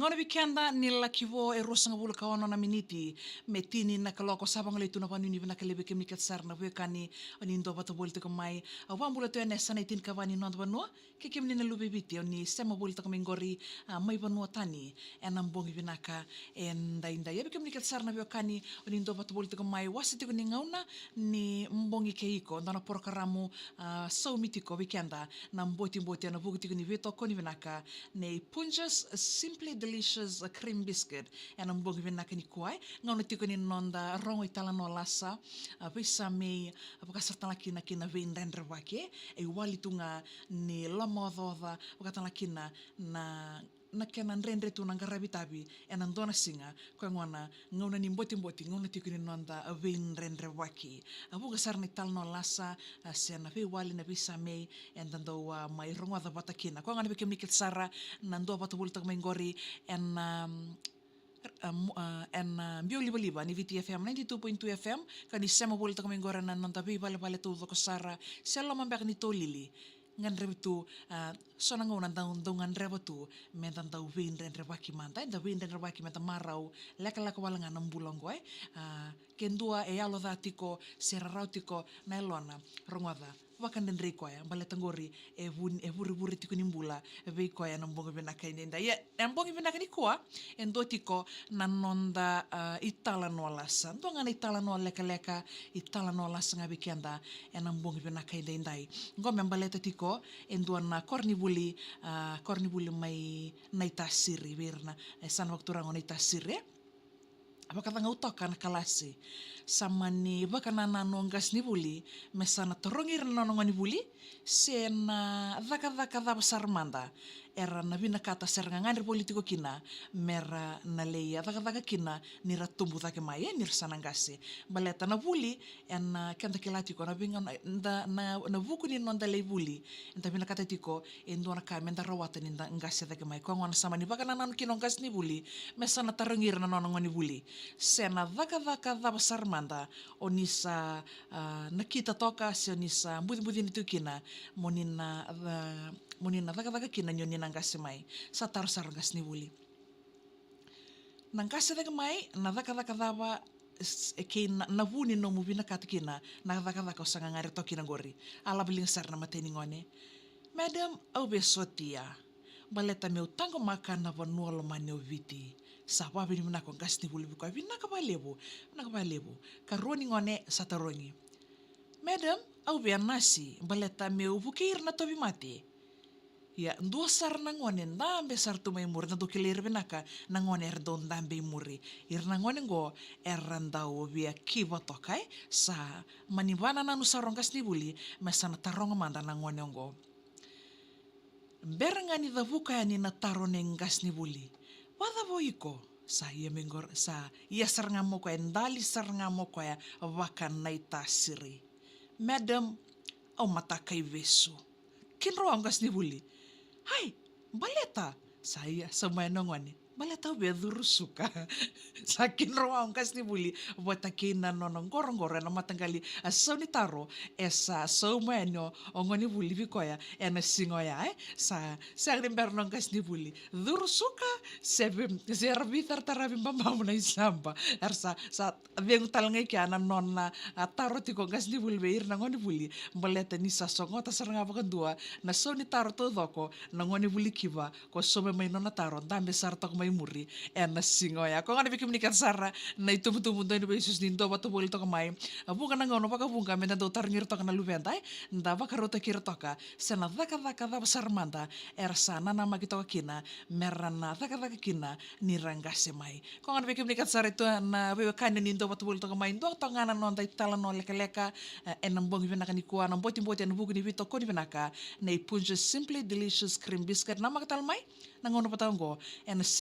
Ngona vikenda nila kivo e rosa nga bula kawana na miniti metini na kaloko sabang le tuna panu ni vina kalebe kemikat sar na kani oni ndo bata bolte ko mai awan bula to ene sana itin kavani no bano ke kemni na lube biti oni sema bolte ko mengori mai bano tani enam bongi vinaka enda inda yebe kemikat sar na kani oni ndo bata bolte ko mai wasiti ko ni ngauna ni mbongi keiko ndana porkaramu so mitiko vikenda na mboti na bugti ko ni veto ko ni vinaka ne punjas simply delicious cream biscuit and ang bongi vinaka ni kuai ngauna tiko ni nonda rongo itala no lasa pisa me apakasartan laki na kina vendendre wake e wali tunga ni lamododa wakatan laki na kena rendre tu nang karabitabi e nandona singa ko ngona ngauna ni mboti ngauna tiko ni nonda vendendre wake abu gasar ni tal no lasa sena fe wali na pisa me and dando mai rongo da batakina ko ngana be mikit sara nando batu bulta mengori en mbio liba ni VTFM 92.2 FM kan di sema bolta kami ngora nan tabi bale tu ko sara selo mambak ni tolili ngan rebitu sona ngona ngan rebitu mentan tau win ren rebaki manta da win ren rebaki menta marau leka wala ngan bulong goe kendua e alo datiko serarautiko nailona rongoda wakan den reko ya bale tanggori e buri tiko nimbula e be ko ya nambongo benaka inda ya nambongo benaka ni ko endo tiko nanonda itala no lasa ndo ngana itala no leka itala no lasa ngabe kenda e nambongo benaka inda ngome baleta tiko endo na kornibuli mai naita siri birna san waktu rango naita siri apakah tangau tokan kalasi sama ni bakana nanonggas ni buli mesana torongir nanongan ni buli sena daka besar manda era na bina kata serangangan politiko kina mera na leia daka kina nira tumbu take mai nir sanangasi baleta na buli en kenta kilatiko na binga na buku ni nonda lei buli enta bina kata tiko endo na kamenda rawata ni ngasi take mai ko ngona sama ni bakana nan kinonggas ni buli mesana torongir nanongan ni buli sena daka besar manda onisa nakita toka se onisa budi itu kina monina daka kina nyoni nangasi mai satar sargas ni buli nangasi daka mai na daka daba ke na vuni no movie na katkina na daka usanga ngari tokina gori ala biling sar na mateni ngone madam au besotia baleta meu tango makan na vanuolo maneo viti sapa bini mena ko gas ni buli ko bina ka balebo karoni ngone satarongi madam au be nasi baleta meu bukir na tobi mate ya ndo sar na ngone ndambe sar tu mai mur na do kilir benaka na ngone erdon ndambe muri irna ngone go errandao via kiva tokai sa manibana na nu sarong gas ni buli mesana tarong manda na ngone ngo berangani da buka ni na taroneng gas ni buli wada boiko sa ia serngamo ko endali serngamo ko ya wakan naita siri madam au mata kai vesu kinro anggas ni buli hai baleta saya sama nongone baleta be suka sakin roang kas ni buli bota kina nonong gorong na matanggali aso ni taro esa so meno ongoni buli bikoya ena singoya sa rimber kas ni buli suka serbi tartarabi bamba na isamba ersa sa veng talngai kya na nonna taro tiko kas ni buli beir na ngoni buli baleta ni sa songota saranga bakandua na so ni taro to doko na ngoni buli kiba ko so mai nonna taro dambe sartok mai muri ena singoya ko ngana bikim nikan sara na itu mundo ni besus dindo batu bol to mai bukan nga ono baka bunga mena do tarngir to kana lubentai nda baka rota kir toka sena daka besar manda ersa nana magito kina merana daka kina nirangase mai ko ngana bikim nikan sara itu na bewe kanya nindo batu bol to mai ndo to ngana non dai tala no leka enam bong bina kani kuana boti en buku ni bito ko ni binaka na ipunje simply delicious cream biscuit na magatal mai nangono patanggo en